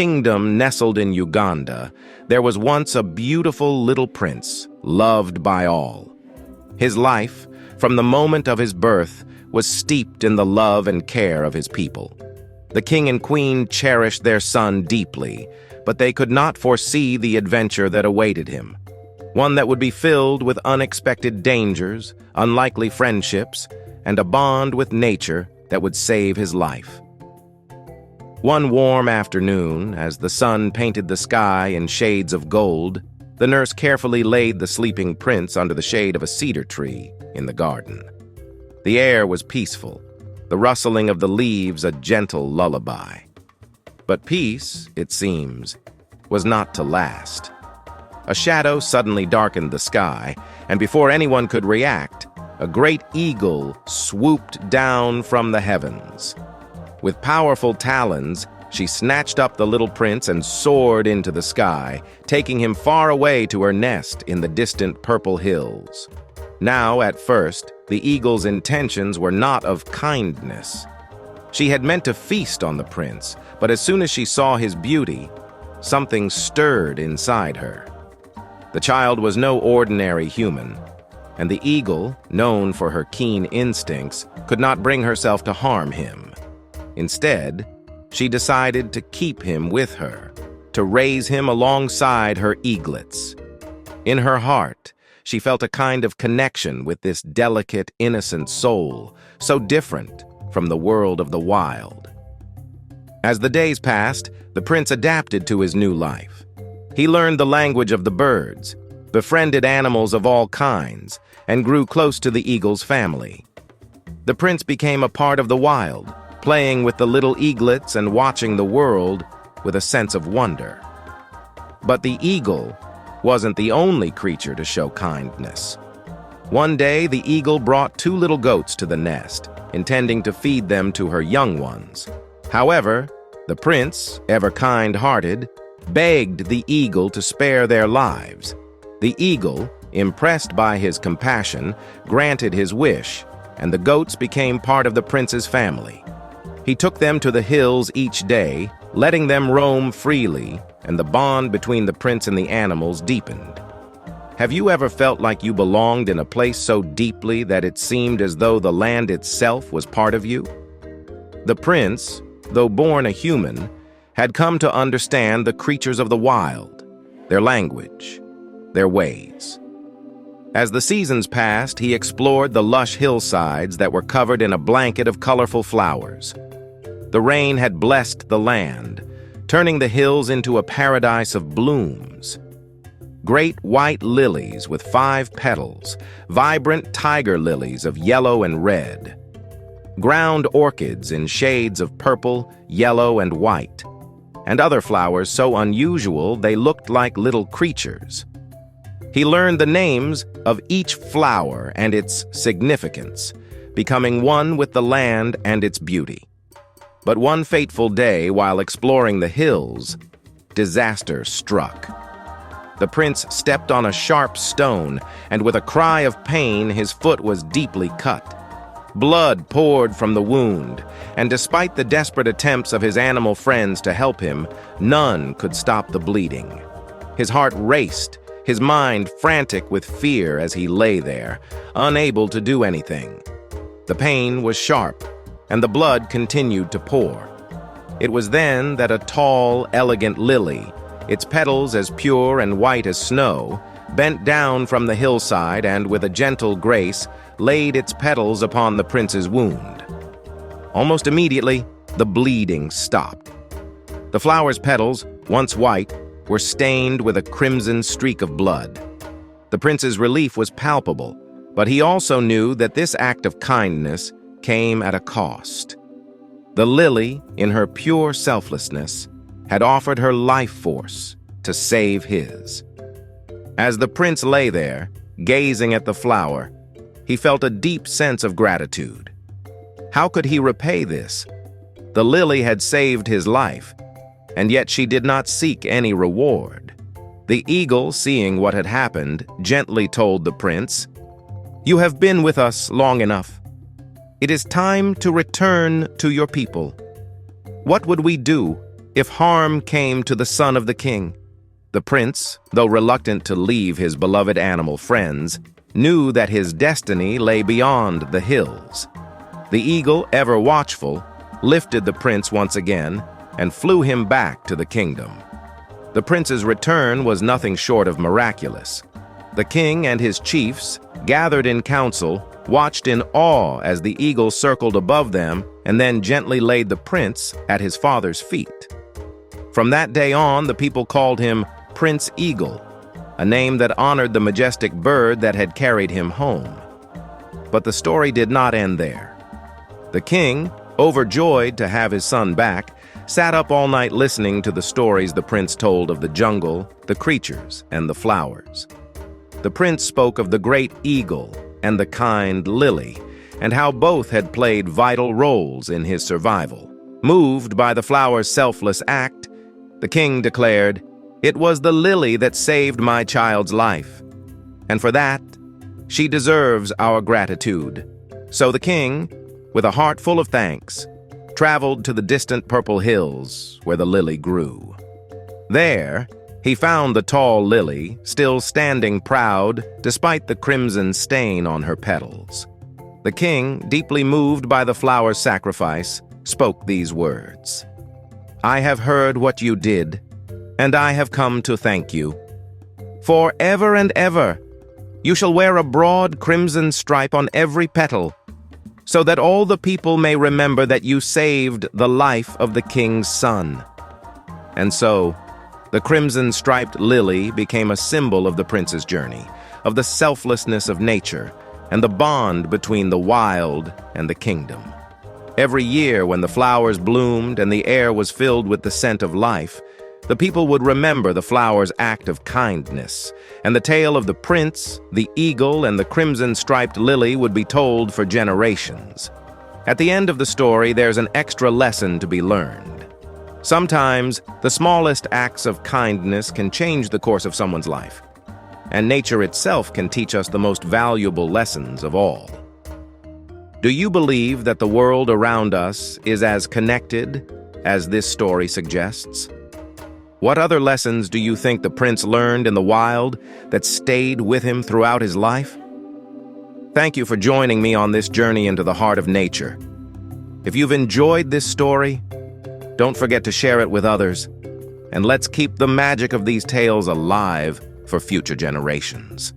Kingdom nestled in Uganda, there was once a beautiful little prince, loved by all. His life, from the moment of his birth, was steeped in the love and care of his people. The king and queen cherished their son deeply, but they could not foresee the adventure that awaited him, one that would be filled with unexpected dangers, unlikely friendships, and a bond with nature that would save his life. One warm afternoon, as the sun painted the sky in shades of gold, the nurse carefully laid the sleeping prince under the shade of a cedar tree in the garden. The air was peaceful, the rustling of the leaves a gentle lullaby. But peace, it seems, was not to last. A shadow suddenly darkened the sky, and before anyone could react, a great eagle swooped down from the heavens. With powerful talons, she snatched up the little prince and soared into the sky, taking him far away to her nest in the distant purple hills. Now, at first, the eagle's intentions were not of kindness. She had meant to feast on the prince, but as soon as she saw his beauty, something stirred inside her. The child was no ordinary human, and the eagle, known for her keen instincts, could not bring herself to harm him. Instead, she decided to keep him with her, to raise him alongside her eaglets. In her heart, she felt a kind of connection with this delicate, innocent soul, so different from the world of the wild. As the days passed, the prince adapted to his new life. He learned the language of the birds, befriended animals of all kinds, and grew close to the eagle's family. The prince became a part of the wild, playing with the little eaglets and watching the world with a sense of wonder. But the eagle wasn't the only creature to show kindness. One day, the eagle brought 2 little goats to the nest, intending to feed them to her young ones. However, the prince, ever kind-hearted, begged the eagle to spare their lives. The eagle, impressed by his compassion, granted his wish, and the goats became part of the prince's family. He took them to the hills each day, letting them roam freely, and the bond between the prince and the animals deepened. Have you ever felt like you belonged in a place so deeply that it seemed as though the land itself was part of you? The prince, though born a human, had come to understand the creatures of the wild, their language, their ways. As the seasons passed, he explored the lush hillsides that were covered in a blanket of colorful flowers. The rain had blessed the land, turning the hills into a paradise of blooms. Great white lilies with 5 petals, vibrant tiger lilies of yellow and red, ground orchids in shades of purple, yellow, and white, and other flowers so unusual they looked like little creatures. He learned the names of each flower and its significance, becoming one with the land and its beauty. But one fateful day, while exploring the hills, disaster struck. The prince stepped on a sharp stone, and with a cry of pain, his foot was deeply cut. Blood poured from the wound, and despite the desperate attempts of his animal friends to help him, none could stop the bleeding. His heart raced, his mind frantic with fear as he lay there, unable to do anything. The pain was sharp, and the blood continued to pour. It was then that a tall, elegant lily, its petals as pure and white as snow, bent down from the hillside and, with a gentle grace, laid its petals upon the prince's wound. Almost immediately, the bleeding stopped. The flower's petals, once white, were stained with a crimson streak of blood. The prince's relief was palpable, but he also knew that this act of kindness came at a cost. The lily, in her pure selflessness, had offered her life force to save his. As the prince lay there, gazing at the flower, he felt a deep sense of gratitude. How could he repay this? The lily had saved his life, and yet she did not seek any reward. The eagle, seeing what had happened, gently told the prince, "You have been with us long enough. It is time to return to your people. What would we do if harm came to the son of the king. The prince, though reluctant to leave his beloved animal friends, knew that his destiny lay beyond the hills. The eagle, ever watchful, lifted the prince once again and flew him back to the kingdom. The prince's return was nothing short of miraculous. The king and his chiefs, gathered in council, watched in awe as the eagle circled above them and then gently laid the prince at his father's feet. From that day on, the people called him Prince Eagle, a name that honored the majestic bird that had carried him home. But the story did not end there. The king, overjoyed to have his son back, sat up all night listening to the stories the prince told of the jungle, the creatures, and the flowers. The prince spoke of the great eagle and the kind lily, and how both had played vital roles in his survival. Moved by the flower's selfless act, the king declared, "It was the lily that saved my child's life, and for that, she deserves our gratitude." So the king, with a heart full of thanks, traveled to the distant purple hills where the lily grew. There, he found the tall lily still standing proud despite the crimson stain on her petals. The king, deeply moved by the flower's sacrifice, spoke these words: "I have heard what you did, and I have come to thank you. For ever and ever, you shall wear a broad crimson stripe on every petal, so that all the people may remember that you saved the life of the king's son." And so, the crimson-striped lily became a symbol of the prince's journey, of the selflessness of nature, and the bond between the wild and the kingdom. Every year, when the flowers bloomed and the air was filled with the scent of life, the people would remember the flower's act of kindness, and the tale of the prince, the eagle, and the crimson-striped lily would be told for generations. At the end of the story, there's an extra lesson to be learned. Sometimes, the smallest acts of kindness can change the course of someone's life, and nature itself can teach us the most valuable lessons of all. Do you believe that the world around us is as connected as this story suggests? What other lessons do you think the prince learned in the wild that stayed with him throughout his life? Thank you for joining me on this journey into the heart of nature. If you've enjoyed this story, don't forget to share it with others, and let's keep the magic of these tales alive for future generations.